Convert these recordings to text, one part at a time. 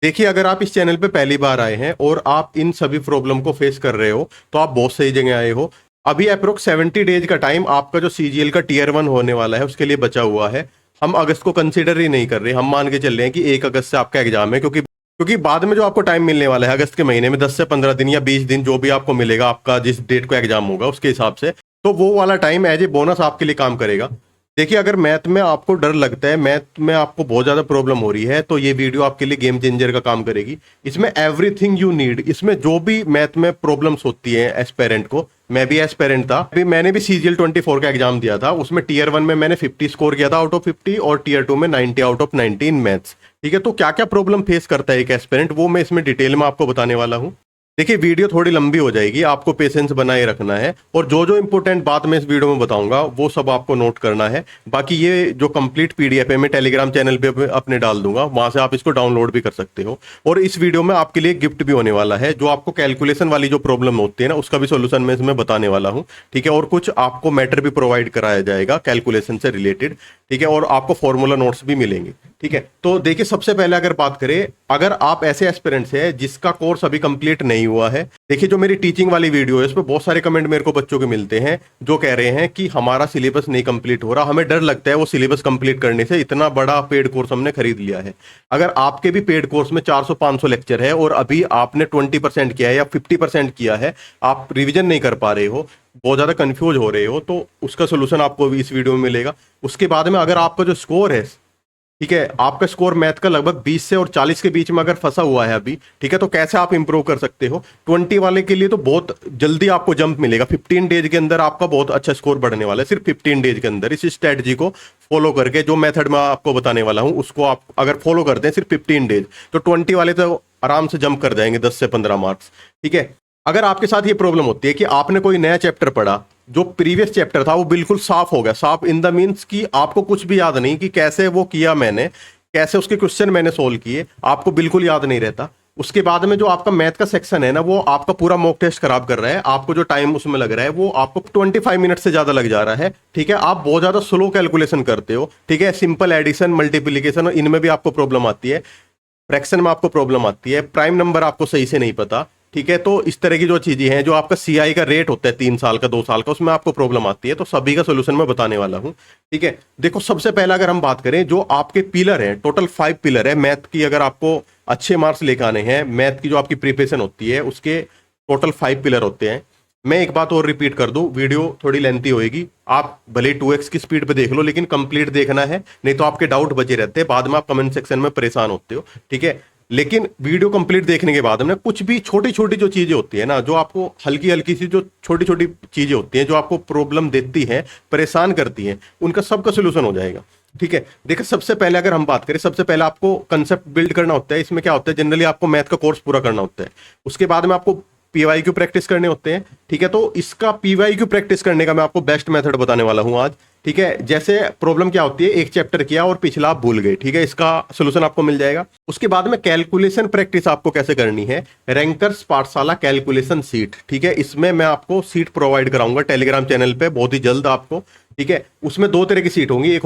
देखिए, अगर आप इस चैनल पे पहली बार आए हैं और आप इन सभी प्रॉब्लम को फेस कर रहे हो, तो आप बहुत सही जगह आए हो। अभी अप्रोक्स 70 डेज का टाइम आपका जो सीजीएल का टीयर 1 होने वाला है उसके लिए बचा हुआ है। हम अगस्त को कंसीडर ही नहीं कर रहे, हम मान के चल रहे हैं कि 1 अगस्त से आपका एग्जाम है, क्योंकि बाद में जो आपको टाइम मिलने वाला है अगस्त के महीने में 10 से 15 दिन या 20 दिन जो भी आपको मिलेगा, आपका जिस डेट को एग्जाम होगा उसके हिसाब से, तो वो वाला टाइम एज ए बोनस आपके लिए काम करेगा। देखिए, अगर मैथ में आपको डर लगता है, मैथ में आपको बहुत ज़्यादा प्रॉब्लम हो रही है, तो ये वीडियो आपके लिए गेम चेंजर का काम करेगी। इसमें एवरीथिंग यू नीड, इसमें जो भी मैथ में प्रॉब्लम्स होती हैं एस्पेरेंट को, मैं भी एस्पेरेंट था, अभी मैंने भी सीजीएल 24 का एग्जाम दिया था। उसमें टीयर 1 में मैंने 50 स्कोर किया था आउट ऑफ 50 और टीयर 2 में 90 आउट ऑफ 90 इन मैथ्स। ठीक है, तो क्या क्या प्रॉब्लम फेस करता है एक एस्पेरेंट, वो मैं इसमें डिटेल में आपको बताने वाला हूँ। देखिए, वीडियो थोड़ी लंबी हो जाएगी, आपको पेशेंस बनाए रखना है, और जो जो इंपॉर्टेंट बात मैं इस वीडियो में बताऊंगा वो सब आपको नोट करना है। बाकी ये जो कंप्लीट पीडीएफ है मैं टेलीग्राम चैनल पे अपने डाल दूंगा, वहां से आप इसको डाउनलोड भी कर सकते हो। और इस वीडियो में आपके लिए गिफ्ट भी होने वाला है, जो आपको कैलकुलेशन वाली जो प्रॉब्लम होती है ना, उसका भी सोल्यूशन मैं इसमें बताने वाला हूँ। ठीक है, और कुछ आपको मैटर भी प्रोवाइड कराया जाएगा कैलकुलेशन से रिलेटेड। ठीक है, और आपको फॉर्मूला नोट्स भी मिलेंगे। ठीक है, तो देखिए, सबसे पहले अगर बात करें, अगर आप ऐसे एस्पिरेंट्स हैं जिसका कोर्स अभी कंप्लीट नहीं हुआ है, देखिए जो मेरी टीचिंग वाली वीडियो है उस पर बहुत सारे कमेंट मेरे को बच्चों के मिलते हैं जो कह रहे हैं कि हमारा सिलेबस नहीं कंप्लीट हो रहा, हमें डर लगता है वो सिलेबस कंप्लीट करने से, इतना बड़ा पेड कोर्स हमने खरीद लिया है। अगर आपके भी पेड कोर्स में 400-500 लेक्चर है और अभी आपने 20% किया है या 50% किया है, आप रिविजन नहीं कर पा रहे हो, बहुत ज़्यादा कंफ्यूज हो रहे हो, तो उसका सोल्यूशन आपको इस वीडियो में मिलेगा। उसके बाद में अगर आपका जो स्कोर है, ठीक है, आपका स्कोर मैथ का लगभग 20 से और 40 के बीच में अगर फंसा हुआ है अभी, ठीक है, तो कैसे आप इंप्रूव कर सकते हो। 20 वाले के लिए तो बहुत जल्दी आपको जंप मिलेगा, 15 डेज के अंदर आपका बहुत अच्छा स्कोर बढ़ने वाला है, सिर्फ 15 डेज के अंदर। इस स्ट्रेटजी को फॉलो करके, जो मेथड मैं आपको बताने वाला हूं उसको आप अगर फॉलो करते हैं सिर्फ 15 डेज, तो 20 वाले तो आराम से जंप कर जाएंगे, 10 से 15 मार्क्स। ठीक है, अगर आपके साथ ये प्रॉब्लम होती है कि आपने कोई नया चैप्टर पढ़ा, जो प्रीवियस चैप्टर था वो बिल्कुल साफ हो गया, साफ इन द मीन्स कि आपको कुछ भी याद नहीं कि कैसे वो किया मैंने, कैसे उसके क्वेश्चन मैंने सोल्व किए, आपको बिल्कुल याद नहीं रहता। उसके बाद में जो आपका मैथ का सेक्शन है ना, वो आपका पूरा मॉक टेस्ट खराब कर रहा है, आपको जो टाइम उसमें लग रहा है वो आपको 25 मिनट से ज्यादा लग जा रहा है। ठीक है, आप बहुत ज्यादा स्लो कैलकुलेशन करते हो। ठीक है, सिंपल एडिशन, मल्टीप्लीकेशन, इनमें भी आपको प्रॉब्लम आती है, फ्रैक्शन में आपको प्रॉब्लम आती है, प्राइम नंबर आपको सही से नहीं पता। ठीक है, तो इस तरह की जो चीजें हैं, जो आपका सीआई का रेट होता है 3 साल का, 2 साल का, उसमें आपको प्रॉब्लम आती है, तो सभी का सोल्यूशन मैं बताने वाला हूं। ठीक है, देखो, सबसे पहला अगर हम बात करें, जो आपके पिलर हैं, टोटल 5 पिलर है मैथ की, अगर आपको अच्छे मार्क्स लेकर आने हैं, मैथ की जो आपकी प्रिपरेशन होती है उसके टोटल 5 पिलर होते हैं। मैं एक बात और रिपीट कर दूं, वीडियो थोड़ी लेंथी होएगी, आप भले 2x की स्पीड पे देख लो, लेकिन कंप्लीट देखना है, नहीं तो आपके डाउट बचे रहते हैं, बाद में आप कमेंट सेक्शन में परेशान होते हो। ठीक है, लेकिन वीडियो कंप्लीट देखने के बाद में कुछ भी छोटी छोटी जो चीजें होती है ना, जो आपको हल्की हल्की सी जो छोटी छोटी चीजें होती हैं, जो आपको प्रॉब्लम देती हैं, परेशान करती हैं, उनका सबका सोल्यूशन हो जाएगा। ठीक है, देखिए, सबसे पहले अगर हम बात करें, सबसे पहले आपको कंसेप्ट बिल्ड करना होता है। इसमें क्या होता है, जनरली आपको मैथ का कोर्स पूरा करना होता है, उसके बाद में आपको पीवाईक्यू प्रैक्टिस करने होते हैं। ठीक है, तो इसका पीवाईक्यू प्रैक्टिस करने का मैं आपको बेस्ट मेथड बताने वाला हूं आज। ठीक है, जैसे प्रॉब्लम क्या होती है, एक चैप्टर किया और पिछला आप भूल गए, ठीक है, इसका सोल्यूशन आपको मिल जाएगा। उसके बाद में कैलकुलेशन प्रैक्टिस आपको कैसे करनी है, रैंकर्स पाठशाला कैलकुलेशन सीट। ठीक है, इसमें मैं आपको सीट प्रोवाइड कराऊंगा टेलीग्राम चैनल पे बहुत ही जल्द आपको। ठीक है, उसमें 2 तरह की सीट होंगी, एक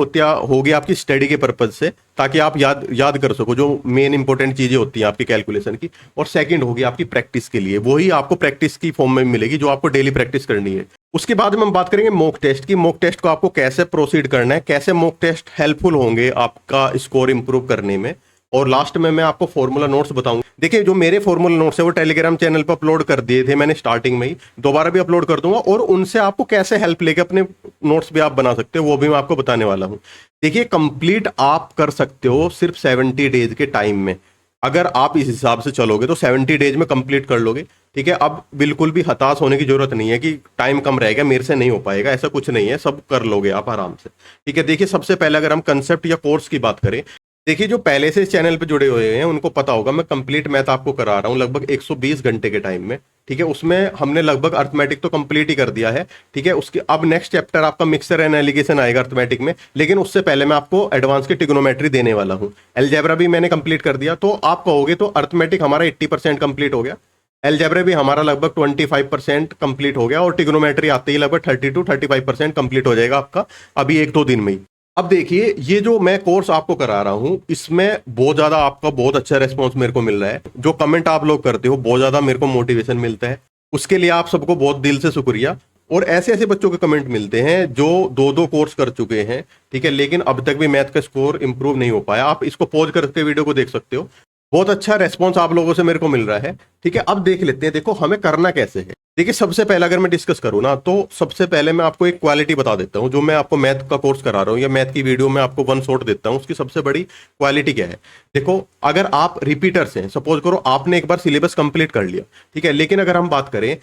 होगी आपकी स्टडी के पर्पज से, ताकि आप याद कर सको जो मेन इंपॉर्टेंट चीजें होती हैं आपकी कैलकुलेशन की, और सेकंड होगी आपकी प्रैक्टिस के लिए, वही आपको प्रैक्टिस की फॉर्म में मिलेगी जो आपको डेली प्रैक्टिस करनी है। उसके बाद में हम बात करेंगे मॉक टेस्ट की, मॉक टेस्ट को आपको कैसे प्रोसीड करना है, कैसे मॉक टेस्ट हेल्पफुल होंगे आपका स्कोर इंप्रूव करने में, और लास्ट में मैं आपको फॉर्मूला नोट्स बताऊंगा। देखिए, जो मेरे फॉर्मूला नोट्स है वो टेलीग्राम चैनल पर अपलोड कर दिए थे मैंने स्टार्टिंग में ही, दोबारा भी अपलोड कर दूंगा, और उनसे आपको कैसे हेल्प लेके अपने नोट्स भी आप बना सकते हो वो भी मैं आपको बताने वाला हूं। देखिए, कंप्लीट आप कर सकते हो सिर्फ 70 डेज के टाइम में, अगर आप इस हिसाब से चलोगे तो 70 डेज में कंप्लीट कर लोगे। ठीक है, अब बिल्कुल भी हताश होने की जरूरत नहीं है कि टाइम कम रहेगा, मेरे से नहीं हो पाएगा, ऐसा कुछ नहीं है, सब कर लोगे आप आराम से। ठीक है, देखिए, सबसे पहले अगर हम कंसेप्ट या कोर्स की बात करें, देखिए, जो पहले से इस चैनल पे जुड़े हुए हैं उनको पता होगा, मैं कंप्लीट मैथ आपको करा रहा हूँ लगभग 120 घंटे के टाइम में। ठीक है, उसमें हमने लगभग अर्थमेटिक तो कंप्लीट ही कर दिया है। ठीक है, उसके अब नेक्स्ट चैप्टर आपका मिक्सर एंड एलिगेशन आएगा अर्थमेटिक में, लेकिन उससे पहले मैं आपको एडवांस की ट्रिग्नोमेट्री देने वाला हूँ। अलजेब्रा भी मैंने कंप्लीट कर दिया, तो आप कहोगे तो अर्थमेटिक हमारा 80% कंप्लीट हो गया, अलजेब्रा भी हमारा लगभग 25% कंप्लीट हो गया, और ट्रिग्नोमेट्री आते ही लगभग 30 to 35% कंप्लीट हो जाएगा आपका अभी 1-2 दिन में ही। अब देखिए, ये जो मैं कोर्स आपको करा रहा हूं, इसमें बहुत ज्यादा आपका बहुत अच्छा रेस्पॉन्स मेरे को मिल रहा है। जो कमेंट आप लोग करते हो, बहुत ज्यादा मेरे को मोटिवेशन मिलता है। उसके लिए आप सबको बहुत दिल से शुक्रिया। और ऐसे ऐसे बच्चों के कमेंट मिलते हैं जो दो दो कोर्स कर चुके हैं, ठीक है, लेकिन अब तक भी मैथ का स्कोर इंप्रूव नहीं हो पाया। आप इसको पॉज करके वीडियो को देख सकते हो। बहुत अच्छा रेस्पॉन्स आप लोगों से मेरे को मिल रहा है, ठीक है। अब देख लेते हैं, देखो हमें करना कैसे है। देखिए, सबसे पहले अगर मैं डिस्कस करूँ ना, तो सबसे पहले मैं आपको एक क्वालिटी बता देता हूँ। जो मैं आपको मैथ का कोर्स करा रहा हूँ या मैथ की वीडियो में आपको वन शॉट देता हूँ, उसकी सबसे बड़ी क्वालिटी क्या है। देखो, अगर आप रिपीटर्स हैं, सपोज करो आपने एक बार सिलेबस कंप्लीट कर लिया, ठीक है, लेकिन अगर हम बात करें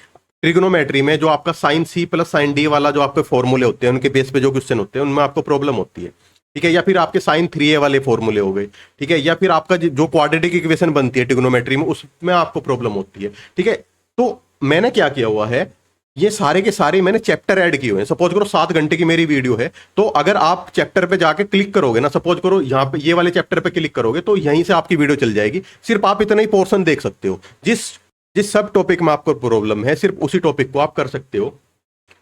ट्रिग्नोमेट्री में, जो आपका sine C plus sine D वाला जो आपके फॉर्मूले होते हैं, उनके बेस पे जो क्वेश्चन होते हैं, उनमें आपको प्रॉब्लम होती है, ठीक है, या फिर आपके साइन 3a वाले फॉर्मूले हो गए, ठीक है, या फिर आपका जो क्वाड्रेटिक इक्वेशन बनती है ट्रिग्नोमेट्री में, उसमें आपको प्रॉब्लम होती है, ठीक है। तो मैंने क्या किया हुआ है, ये सारे के सारे मैंने चैप्टर ऐड किए हुए हैं। सपोज करो 7 घंटे की मेरी वीडियो है, तो अगर आप चैप्टर पे जाके क्लिक करोगे ना, सपोज करो यहाँ पे ये वाले चैप्टर पे क्लिक करोगे, तो यहीं से आपकी वीडियो चल जाएगी। सिर्फ आप इतना ही पोर्शन देख सकते हो। जिस जिस सब टॉपिक में आपको प्रॉब्लम है, सिर्फ उसी टॉपिक को आप कर सकते हो।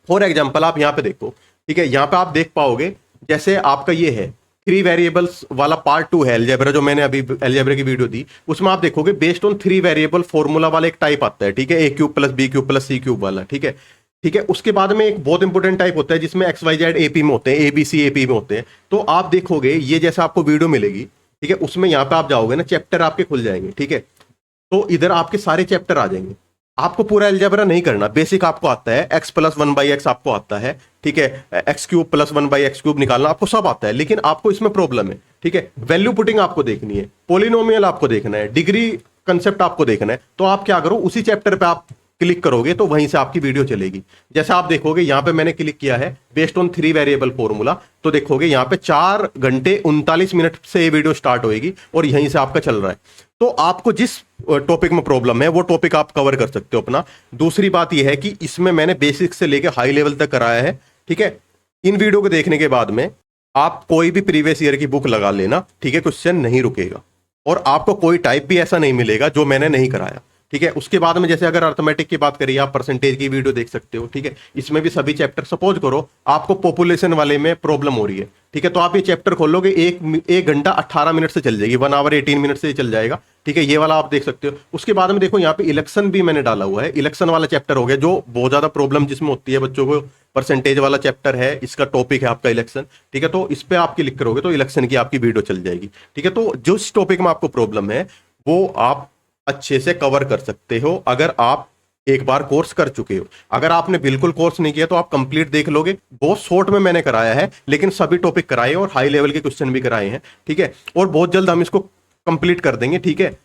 फॉर एग्जाम्पल आप यहाँ पे देखो, ठीक है, यहाँ पे आप देख पाओगे, जैसे आपका ये है 3 वेरिएबल्स वाला पार्ट 2 है अलजेब्रा, जो मैंने अभी अलजेब्रा की वीडियो दी, उसमें आप देखोगे बेस्ड ऑन 3 वेरिएबल फॉर्मूला वाला एक टाइप आता है, ठीक है, a³ plus b³ plus c³ वाला, ठीक है, ठीक है। उसके बाद में एक बहुत इंपॉर्टेंट टाइप होता है जिसमें XYZ AP में होते हैं, ABC AP में होते हैं। तो आप देखोगे ये जैसे आपको वीडियो मिलेगी, ठीक है, उसमें यहाँ पे आप जाओगे ना, चैप्टर आपके खुल जाएंगे, ठीक है। तो इधर आपके सारे चैप्टर आ जाएंगे। आपको पूरा अलजेब्रा नहीं करना, बेसिक आपको आता है, x प्लस 1/x आपको आता है, ठीक है, x³ प्लस 1/x³ निकालना आपको सब आता है। लेकिन आपको इसमें प्रॉब्लम है, ठीक है, वैल्यू पुटिंग आपको देखनी है, पोलिनोमियल आपको देखना है, डिग्री कंसेप्ट आपको देखना है। तो आप क्या करो, उसी चैप्टर पे आप क्लिक करोगे तो वहीं से आपकी वीडियो चलेगी। जैसे आप देखोगे यहाँ पे मैंने क्लिक किया है बेस्ड ऑन 3 वेरिएबल फॉर्मूला, तो देखोगे यहाँ पे 4 घंटे 39 मिनट से ये वीडियो स्टार्ट होएगी और यहीं से आपका चल रहा है। तो आपको जिस टॉपिक में प्रॉब्लम है वो टॉपिक आप कवर कर सकते हो अपना। दूसरी बात यह है कि इसमें मैंने बेसिक से लेकर हाई लेवल तक कराया है, ठीक है। इन वीडियो को देखने के बाद में आप कोई भी प्रीवियस ईयर की बुक लगा लेना, ठीक है, क्वेश्चन नहीं रुकेगा और आपको कोई टाइप भी ऐसा नहीं मिलेगा जो मैंने नहीं कराया, ठीक है। उसके बाद में जैसे अगर अर्थमेटिक की बात करिए, आप परसेंटेज की वीडियो देख सकते हो, ठीक है। इसमें भी सभी चैप्टर, सपोज करो आपको पॉपुलेशन वाले में प्रॉब्लम हो रही है, ठीक है, तो आप ये चैप्टर खोलोगे, एक घंटा 18 मिनट से चल जाएगी, 1 आवर 18 मिनट से चल जाएगा, ठीक है। ये वाला आप देख सकते हो। उसके बाद में देखो यहाँ पे इलेक्शन भी मैंने डाला हुआ है, इलेक्शन वाला चैप्टर हो गया, जो बहुत ज्यादा प्रॉब्लम जिसमें होती है बच्चों को। परसेंटेज वाला चैप्टर है, इसका टॉपिक है आपका इलेक्शन, ठीक है। तो इस पे आप क्लिक करोगे तो इलेक्शन की आपकी वीडियो चल जाएगी, ठीक है। तो जिस टॉपिक में आपको प्रॉब्लम है वो आप अच्छे से कवर कर सकते हो अगर आप एक बार कोर्स कर चुके हो। अगर आपने बिल्कुल कोर्स नहीं किया तो आप कंप्लीट देख लोगे। बहुत शॉर्ट में मैंने कराया है, लेकिन सभी टॉपिक कराए और हाई लेवल के क्वेश्चन भी कराए हैं, ठीक है। और बहुत जल्द हम इसको कंप्लीट कर देंगे, ठीक है।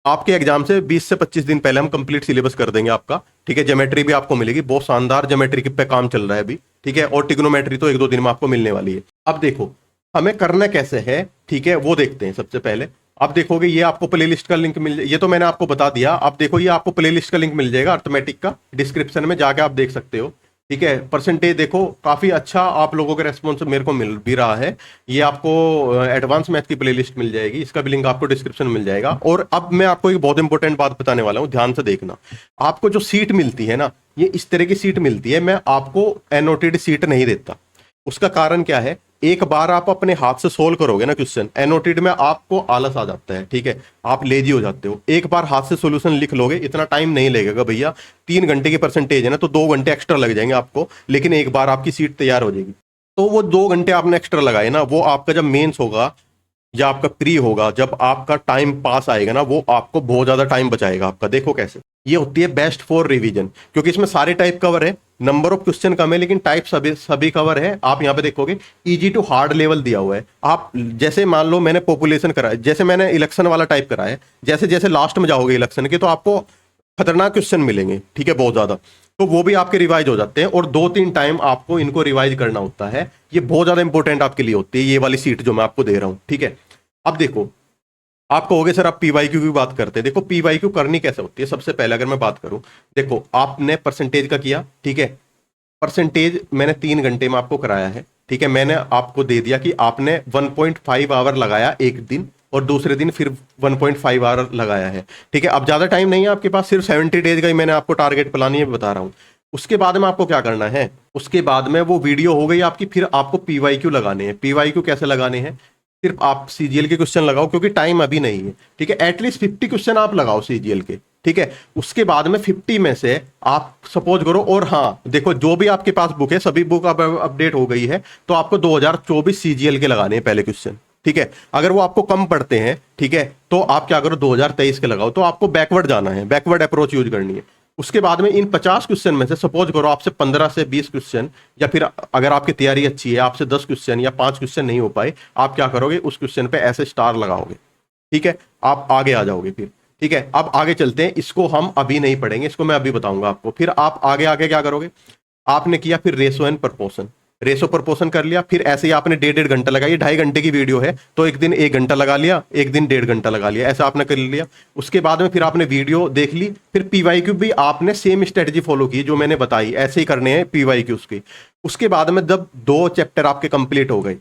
आपके एग्जाम से 20 से 25 दिन पहले हम कंप्लीट सिलेबस कर देंगे आपका, ठीक है। ज्योमेट्री भी आपको मिलेगी, बहुत शानदार ज्योमेट्री पे काम चल रहा है अभी, ठीक है। और ट्रिग्नोमेट्री तो 1-2 दिन में आपको मिलने वाली है। अब देखो हमें करना कैसे है, ठीक है, वो देखते हैं। सबसे पहले आप देखोगे ये आपको प्लेलिस्ट का लिंक मिल, ये तो मैंने आपको बता दिया। आप देखो ये आपको प्लेलिस्ट का लिंक मिल जाएगा अर्थमेटिक का, डिस्क्रिप्शन में जाके आप देख सकते हो, ठीक है। परसेंटेज देखो काफी अच्छा आप लोगों का रेस्पॉन्स मेरे को मिल भी रहा है। ये आपको एडवांस मैथ की प्लेलिस्ट मिल जाएगी, इसका भी लिंक आपको डिस्क्रिप्शन में मिल जाएगा। और अब मैं आपको एक बहुत इंपॉर्टेंट बात बताने वाला हूँ, ध्यान से देखना। आपको जो सीट मिलती है ना, ये इस तरह की सीट मिलती है, मैं आपको एनोटेड सीट नहीं देता। उसका कारण क्या है, एक बार आप अपने हाथ से सोल्व करोगे ना क्वेश्चन, एनोटेड में आपको आलस आ जाता है, ठीक है, आप लेजी हो जाते हो। एक बार हाथ से सॉल्यूशन लिख लोगे, इतना टाइम नहीं लगेगा भैया। 3 घंटे की परसेंटेज है ना, तो 2 घंटे एक्स्ट्रा लग जाएंगे आपको, लेकिन एक बार आपकी सीट तैयार हो जाएगी। तो वो 2 घंटे आपने एक्स्ट्रा लगाए ना, वो आपका जब मेंस होगा या आपका प्री होगा, जब आपका टाइम पास आएगा ना, वो आपको बहुत ज्यादा टाइम बचाएगा आपका। देखो कैसे, ये होती है बेस्ट फॉर रिवीजन, क्योंकि इसमें सारे टाइप कवर है, नंबर ऑफ क्वेश्चन कम है लेकिन टाइप सभी सभी कवर है। आप यहाँ पे देखोगे इजी टू हार्ड लेवल दिया हुआ है। आप जैसे मान लो मैंने पॉपुलेशन कराया, जैसे मैंने इलेक्शन वाला टाइप कराया है, जैसे जैसे लास्ट में जाओगे इलेक्शन के तो आपको खतरनाक क्वेश्चन मिलेंगे, ठीक है, बहुत ज्यादा। तो वो भी आपके रिवाइज हो जाते हैं और 2-3 टाइम आपको इनको रिवाइज करना होता है। ये बहुत ज्यादा इंपॉर्टेंट आपके लिए होती है, ये वाली सीट जो मैं आपको दे रहा हूँ, ठीक है। अब देखो आप कहोगे सर आप पीवाईक्यू की बात करते हैं। देखो पीवाईक्यू करनी कैसे होती है, सबसे पहले अगर मैं बात करूं, देखो आपने परसेंटेज का किया, ठीक है। परसेंटेज मैंने 3 घंटे में आपको कराया है, ठीक है। मैंने आपको दे दिया कि आपने 1.5 आवर लगाया एक दिन और दूसरे दिन फिर 1.5 आवर लगाया है, ठीक है। अब ज्यादा टाइम नहीं है आपके पास, सिर्फ 70 डेज का ही मैंने आपको टारगेट प्लान ये बता रहा हूं। उसके बाद में आपको क्या करना है, उसके बाद में वो वीडियो हो गई आपकी, फिर आपको पीवाईक्यू लगाने हैं। पीवाईक्यू कैसे लगाने हैं, सिर्फ आप सीजीएल के क्वेश्चन लगाओ, क्योंकि टाइम अभी नहीं है, ठीक है। एटलीस्ट 50 क्वेश्चन आप लगाओ सीजीएल के, ठीक है। उसके बाद में 50 में से आप सपोज करो, और हाँ देखो जो भी आपके पास बुक है सभी बुक अब अपडेट हो गई है, तो आपको 2024 सीजीएल के लगाने हैं पहले क्वेश्चन, ठीक है। अगर वो आपको कम पड़ते हैं, ठीक है, तो आप क्या करो 2023 के लगाओ। तो आपको बैकवर्ड जाना है, बैकवर्ड अप्रोच यूज करनी है। उसके बाद में इन 50 क्वेश्चन में से सपोज करो आपसे 15 से 20 क्वेश्चन, या फिर अगर आपकी तैयारी अच्छी है आपसे 10 क्वेश्चन या 5 क्वेश्चन नहीं हो पाए, आप क्या करोगे उस क्वेश्चन पे ऐसे स्टार लगाओगे, ठीक है। आप आगे आ जाओगे फिर, ठीक है। अब आगे चलते हैं, इसको हम अभी नहीं पढ़ेंगे, इसको मैं अभी बताऊंगा आपको। फिर आप आगे आगे क्या करोगे, आपने किया फिर ratio and proportion, ratio proportion कर लिया, फिर ऐसे ही आपने 1.5 घंटा लगा, ये 2.5 घंटे की वीडियो है, तो एक दिन 1 घंटा लगा लिया, एक दिन 1.5 घंटा लगा लिया, ऐसा आपने कर लिया। उसके बाद में फिर आपने वीडियो देख ली, फिर पीवाईक्यू भी आपने सेम स्ट्रेटजी फॉलो की जो मैंने बताई, ऐसे ही करने हैं पीवाईक्यूज की। उसके बाद में जब 2 चैप्टर आपके कंप्लीट हो गए,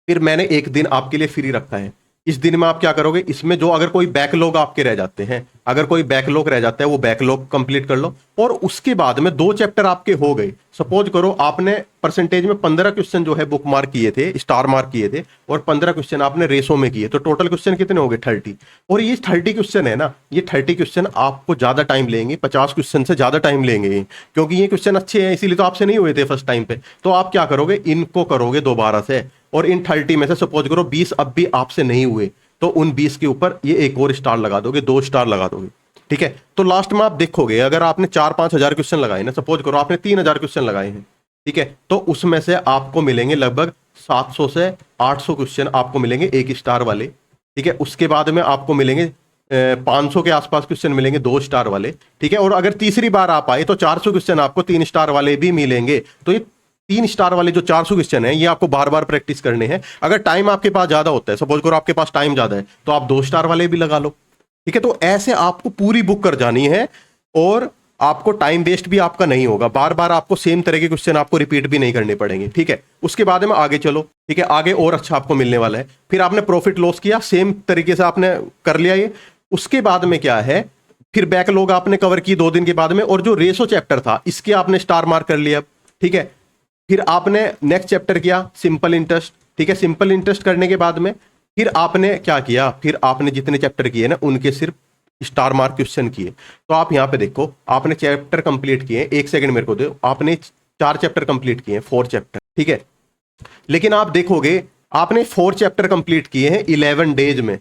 फिर मैंने एक दिन आपके लिए फ्री रखा है। इस दिन में आप क्या करोगे, इसमें जो अगर कोई बैकलॉग आपके रह जाते हैं, अगर कोई बैकलॉग रह जाता है वो बैकलॉग कंप्लीट कर लो। और उसके बाद में 2 चैप्टर आपके हो गए, सपोज करो आपने परसेंटेज में 15 क्वेश्चन जो है बुक मार्क किए थे, स्टार मार्क किए थे, और 15 क्वेश्चन आपने रेशो में किए, तो टोटल क्वेश्चन कितने हो गए 30। और ये 30 क्वेश्चन है ना, ये 30 क्वेश्चन आपको ज्यादा टाइम लेंगे, 50 क्वेश्चन से ज्यादा टाइम लेंगे, क्योंकि ये क्वेश्चन अच्छे हैं, इसीलिए तो आपसे नहीं हुए थे फर्स्ट टाइम पे। तो आप क्या करोगे, इनको करोगे दोबारा से, और इन 30 में से सपोज करो 20 अब भी आपसे नहीं हुए, तो उन 20 के ऊपर ये एक और स्टार लगा दोगे, 2 स्टार लगा दोगे, ठीक है। तो लास्ट में आप देखोगे अगर आपने 4-5 हजार क्वेश्चन लगाए ना, सपोज करो आपने 3,000 क्वेश्चन लगाए हैं, ठीक है, तो उसमें से आपको मिलेंगे लगभग 700 से 800 क्वेश्चन आपको मिलेंगे 1 स्टार वाले, ठीक है। उसके बाद में आपको मिलेंगे 500 के आसपास क्वेश्चन मिलेंगे 2 स्टार वाले, ठीक है। और अगर तीसरी बार आप आए तो 400 क्वेश्चन आपको 3 स्टार वाले भी मिलेंगे। तो ये 3 स्टार वाले जो 400 क्वेश्चन है ये आपको बार बार प्रैक्टिस करने हैं। अगर टाइम आपके पास ज्यादा होता है, सपोज करो आपके पास टाइम ज्यादा है, तो आप 2 स्टार वाले भी लगा लो, ठीक है। तो ऐसे आपको पूरी बुक कर जानी है, और आपको टाइम वेस्ट भी आपका नहीं होगा, बार बार आपको सेम तरह के क्वेश्चन आपको रिपीट भी नहीं करने पड़ेंगे, ठीक है। उसके बाद में आगे चलो, ठीक है, आगे और अच्छा आपको मिलने वाला है। फिर आपने प्रॉफिट लॉस किया, सेम तरीके से आपने कर लिया ये। उसके बाद में क्या है, फिर बैकलॉग आपने कवर की 2 दिन के बाद में, और जो रेशो चैप्टर था इसके आपने स्टार मार्क कर लिया, ठीक है। फिर आपने नेक्स्ट चैप्टर किया सिंपल इंटरेस्ट, ठीक है। सिंपल इंटरेस्ट करने के बाद में फिर आपने क्या किया, फिर आपने जितने चैप्टर किए ना उनके सिर्फ स्टार मार्क क्वेश्चन किए। तो आप यहां पे देखो, आपने चैप्टर कंप्लीट किए, 1 सेकंड मेरे को दो, आपने 4 चैप्टर कंप्लीट किए, 4 चैप्टर, ठीक है। लेकिन आप देखोगे आपने 4 चैप्टर कंप्लीट किए हैं 11 डेज में,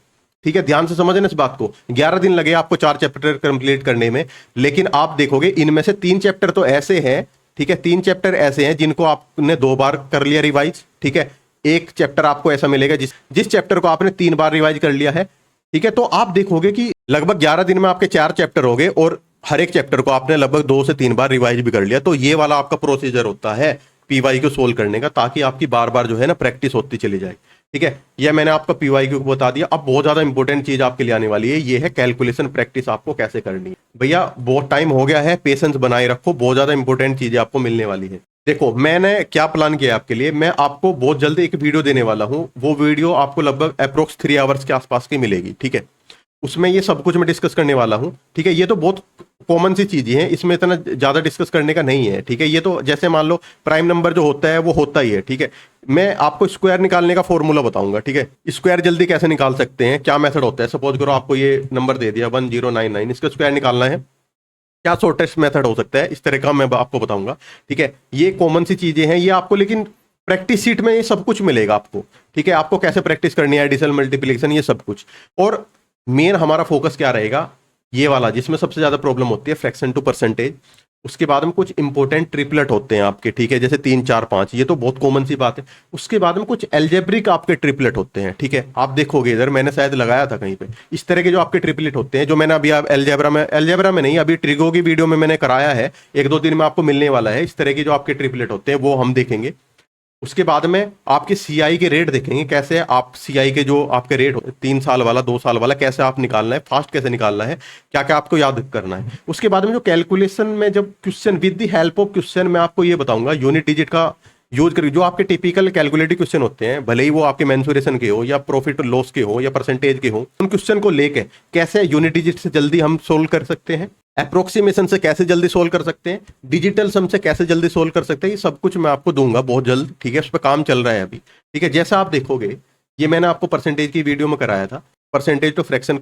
ठीक है। ध्यान से समझना इस बात को, 11 दिन लगे आपको 4 चैप्टर कंप्लीट करने में। लेकिन आप देखोगे इनमें से 3 चैप्टर तो ऐसे हैं, ठीक है, 3 चैप्टर ऐसे हैं जिनको आपने 2 बार कर लिया रिवाइज, ठीक है। एक चैप्टर आपको ऐसा मिलेगा जिस चैप्टर को आपने 3 बार रिवाइज कर लिया है, ठीक है। तो आप देखोगे कि लगभग 11 दिन में आपके 4 चैप्टर हो गए, और हर एक चैप्टर को आपने लगभग 2 से 3 बार रिवाइज भी कर लिया। तो ये वाला आपका प्रोसीजर होता है पीवाईक्यू सोल्व करने का, ताकि आपकी बार बार जो है ना प्रैक्टिस होती चली जाए, ठीक है। यह मैंने आपका पीवाईक्यू को बता दिया। अब बहुत ज्यादा इंपॉर्टेंट चीज आपके लिए आने वाली है, ये है कैलकुलेशन प्रैक्टिस आपको कैसे करनी है। भैया बहुत टाइम हो गया है, पेशेंस बनाए रखो, बहुत ज्यादा इंपॉर्टेंट चीजें आपको मिलने वाली है। देखो मैंने क्या प्लान किया आपके लिए, मैं आपको बहुत जल्दी एक वीडियो देने वाला हूं, वो वीडियो आपको लगभग अप्रोक्स 3 आवर्स के आसपास की मिलेगी, ठीक है। उसमें ये सब कुछ मैं डिस्कस करने वाला हूं, ठीक है। ये तो बहुत कॉमन सी चीजें हैं, इसमें इतना ज्यादा डिस्कस करने का नहीं है, ठीक है। ये तो जैसे मान लो प्राइम नंबर जो होता है वो होता ही है, ठीक है। मैं आपको स्क्वायर निकालने का फॉर्मूला बताऊंगा, ठीक है। स्क्वायर जल्दी कैसे निकाल सकते हैं, क्या मेथड होता है। सपोज करो आपको ये नंबर दे दिया 1099, इसका स्क्वायर निकालना है, क्या शॉर्टेस्ट मेथड हो सकता है, इस तरह का मैं आपको बताऊंगा, ठीक है। ये कॉमन सी चीजें हैं, ये आपको लेकिन प्रैक्टिस सीट में ये सब कुछ मिलेगा आपको, ठीक है। आपको कैसे प्रैक्टिस करनी है, एडिशन मल्टीप्लिकेशन, ये सब कुछ। और मेन हमारा फोकस क्या रहेगा, ये वाला जिसमें सबसे ज्यादा प्रॉब्लम होती है, फ्रैक्शन टू परसेंटेज। उसके बाद में कुछ इंपॉर्टेंट ट्रिपलेट होते हैं आपके, ठीक है, जैसे 3 4 5, ये तो बहुत कॉमन सी बात है। उसके बाद में कुछ एल्जेब्रिक आपके ट्रिपलेट होते हैं, ठीक है। आप देखोगे इधर मैंने शायद लगाया था कहीं पे, इस तरह के जो आपके ट्रिपलेट होते हैं, जो मैंने अभी आप एल्जेब्रा में नहीं, अभी ट्रिगो की वीडियो में मैंने कराया है, 1-2 दिन में आपको मिलने वाला है। इस तरह के जो आपके ट्रिपलेट होते हैं वो हम देखेंगे। उसके बाद में आपके सीआई के रेट देखेंगे, कैसे आप सीआई के जो आपके रेट 3 साल वाला 2 साल वाला कैसे आप निकालना है, फास्ट कैसे निकालना है, क्या क्या आपको याद करना है। उसके बाद में जो कैलकुलेशन में जब question with the help of question मैं आपको ये बताऊंगा, यूज करके जो आपके टिपिकल कैलकुलेटिव क्वेश्चन होते हैं, भले ही वो आपके मेंसुरेशन के हो या प्रॉफिट लॉस के हो या परसेंटेज के हो, उन क्वेश्चन को लेके कैसे यूनिट डिजिट से जल्दी हम सोल्व कर सकते हैं, अप्रोक्सीमेशन से कैसे जल्दी सोल्व कर सकते हैं, डिजिटल सम से कैसे जल्दी सोल्व कर सकते हैं, ये सब कुछ मैं आपको दूंगा बहुत जल्द। ठीक है, उस पर काम चल रहा है अभी। ठीक है, जैसा आप देखोगे ये मैंने आपको परसेंटेज की वीडियो में कराया था, परसेंटेज टू फ्रैक्शन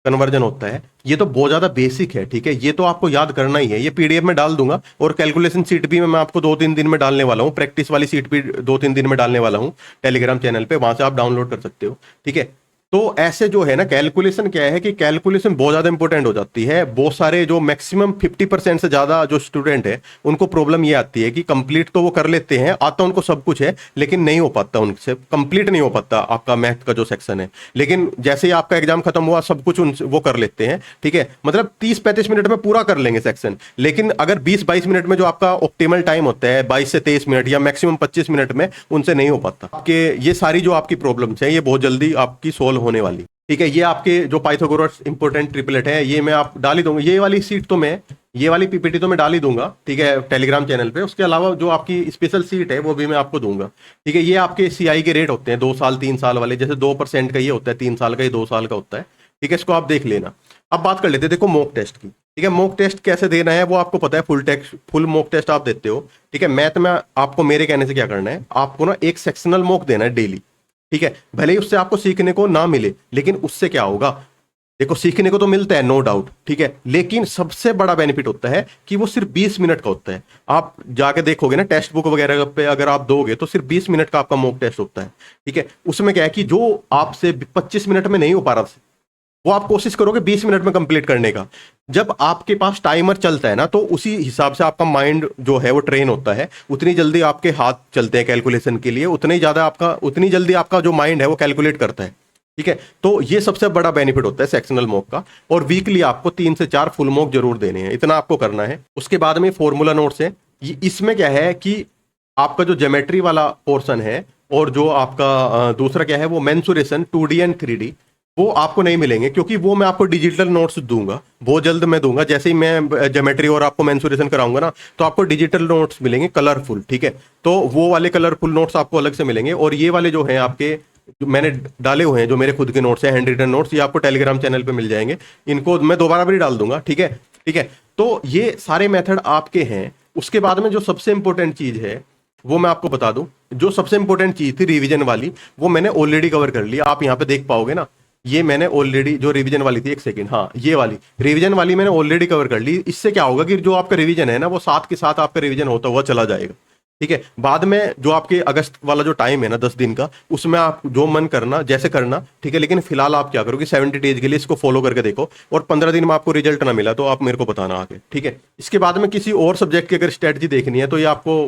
कन्वर्जन होता है। ये तो बहुत ज्यादा बेसिक है। ठीक है, ये तो आपको याद करना ही है। ये पीडीएफ में डाल दूंगा और कैलकुलेशन सीट भी मैं आपको 2-3 दिन में डालने वाला हूँ। प्रैक्टिस वाली सीट भी 2-3 दिन में डालने वाला हूँ टेलीग्राम चैनल पे, वहां से आप डाउनलोड कर सकते हो। ठीक है, तो ऐसे जो है ना, कैलकुलेशन क्या है कि कैलकुलेशन बहुत ज्यादा इंपॉर्टेंट हो जाती है। बहुत सारे जो मैक्सिमम 50% से ज्यादा जो स्टूडेंट है उनको प्रॉब्लम ये आती है कि कंप्लीट तो वो कर लेते हैं, आता उनको सब कुछ है, लेकिन नहीं हो पाता उनसे, कंप्लीट नहीं हो पाता आपका मैथ का जो सेक्शन है। लेकिन जैसे ही आपका एग्जाम खत्म हुआ सब कुछ वो कर लेते हैं। ठीक है, मतलब 30-35 मिनट में पूरा कर लेंगे सेक्शन। लेकिन अगर 20-22 मिनट में जो आपका ऑप्टिमल टाइम होता है 22 से 23 मिनट या मैक्सिमम 25 मिनट में, उनसे नहीं हो पाता। आपके ये सारी जो आपकी प्रॉब्लम्स हैं ये बहुत जल्दी आपकी सोल्व होने वाली। ठीक है, ये आपके जो पाइथागोरस इंपॉर्टेंट ट्रिपलेट है ये मैं आप डाल ही दूंगा। ये वाली सीट तो मैं, ये वाली पीपीटी तो मैं डाल ही दूंगा। ठीक है, टेलीग्राम चैनल पे। उसके अलावा जो आपकी स्पेशल सीट है वो भी मैं आपको दूंगा। ठीक है, ये आपके सीआई के रेट होते हैं 2 साल 3 साल वाले, जैसे 2% का ये होता है, 3 साल का, ये 2 साल का होता है। ठीक है, इसको आप देख लेना। अब बात कर लेते हैं, देखो मॉक टेस्ट की। ठीक है, मॉक टेस्ट कैसे देना है वो आपको पता है, फुल मॉक टेस्ट आप देते हो। ठीक है, मैथ में आपको मेरे कहने से क्या करना है, आपको ना एक सेक्शनल मॉक देना है डेली। ठीक है, भले ही उससे आपको सीखने को ना मिले, लेकिन उससे क्या होगा, देखो सीखने को तो मिलता है नो डाउट। ठीक है, लेकिन सबसे बड़ा बेनिफिट होता है कि वो सिर्फ 20 मिनट का होता है। आप जाके देखोगे ना टेक्स्ट बुक वगैरह पे अगर आप दोगे तो सिर्फ 20 मिनट का आपका मॉक टेस्ट होता है। ठीक है, उसमें क्या है कि जो आपसे 25 मिनट में नहीं हो पा रहा वो आप कोशिश करोगे 20 मिनट में कंप्लीट करने का। जब आपके पास टाइमर चलता है ना तो उसी हिसाब से आपका माइंड जो है वो ट्रेन होता है, उतनी जल्दी आपके हाथ चलते हैं कैलकुलेशन के लिए, उतनी जल्दी आपका जो माइंड है वो कैलकुलेट करता है। ठीक है, तो ये सबसे बड़ा बेनिफिट होता है सेक्शनल मॉक का। और वीकली आपको 3 से 4 फुल मॉक जरूर देने हैं, इतना आपको करना है। उसके बाद में फॉर्मूला नोट्स है। इसमें क्या है कि आपका जो ज्योमेट्री वाला पोर्शन है और जो आपका दूसरा क्या है वो मेंसुरेशन 2D एंड 3D, वो आपको नहीं मिलेंगे, क्योंकि वो मैं आपको डिजिटल नोट्स दूंगा, बहुत जल्द मैं दूंगा। जैसे ही मैं ज्योमेट्री और आपको मेंसुरेशन कराऊंगा ना तो आपको डिजिटल नोट्स मिलेंगे कलरफुल। ठीक है, तो वो वाले कलरफुल नोट्स आपको अलग से मिलेंगे। और ये वाले जो हैं आपके जो मैंने डाले हुए हैं, जो मेरे खुद के नोट्स हैं, हैंड रिटन नोट्स, ये आपको टेलीग्राम चैनल पे मिल जाएंगे। इनको मैं दोबारा भी डाल दूंगा। ठीक है, ठीक है, तो ये सारे मेथड आपके हैं। उसके बाद में जो सबसे इंपॉर्टेंट चीज है वो मैं आपको बता दूं, जो सबसे इंपॉर्टेंट चीज थी रिवीजन वाली, वो मैंने ऑलरेडी कवर कर लिया। आप यहाँ पे देख पाओगे ना, ये मैंने ऑलरेडी जो रिवीजन वाली थी, एक सेकंड, हाँ ये वाली रिवीजन वाली मैंने ऑलरेडी कवर कर ली। इससे क्या होगा कि जो आपका रिवीजन है ना वो साथ के साथ आपका रिवीजन होता हुआ चला जाएगा। ठीक है, बाद में जो आपके अगस्त वाला जो टाइम है ना 10 दिन का, उसमें आप जो मन करना जैसे करना। ठीक है, लेकिन फिलहाल आप क्या करोगे 70 डेज के लिए इसको फॉलो करके देखो, और 15 दिन में आपको रिजल्ट ना मिला तो आप मेरे को बताना आके। ठीक है, इसके बाद में किसी और सब्जेक्ट की अगर स्ट्रेटजी देखनी है तो ये आपको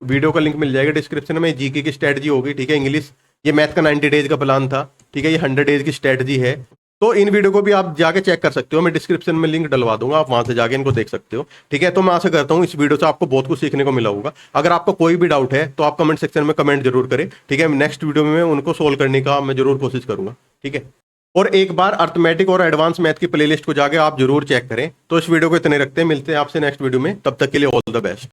वीडियो का लिंक मिल जाएगा डिस्क्रिप्शन में। जीके की स्ट्रेटजी होगी। ठीक है, इंग्लिश, ये मैथ का 90 डेज का प्लान था। ठीक है, ये 100 डेज की स्ट्रेटजी है। तो इन वीडियो को भी आप जाके चेक कर सकते हो, मैं डिस्क्रिप्शन में लिंक डलवा दूंगा, आप वहां से जाके इनको देख सकते हो। ठीक है, तो मैं आशा करता हूँ इस वीडियो से आपको बहुत कुछ सीखने को मिला होगा। अगर आपको कोई भी डाउट है तो आप कमेंट सेक्शन में कमेंट जरूर करें। ठीक है, नेक्स्ट वीडियो में मैं उनको सोल्व करने का मैं जरूर कोशिश करूंगा। ठीक है, और एक बार अर्थमेटिक और एडवांस मैथ की प्लेलिस्ट को जाके आप जरूर चेक करें। तो इस वीडियो को इतने रखते हैं, मिलते हैं आपसे नेक्स्ट वीडियो में, तब तक के लिए ऑल द बेस्ट।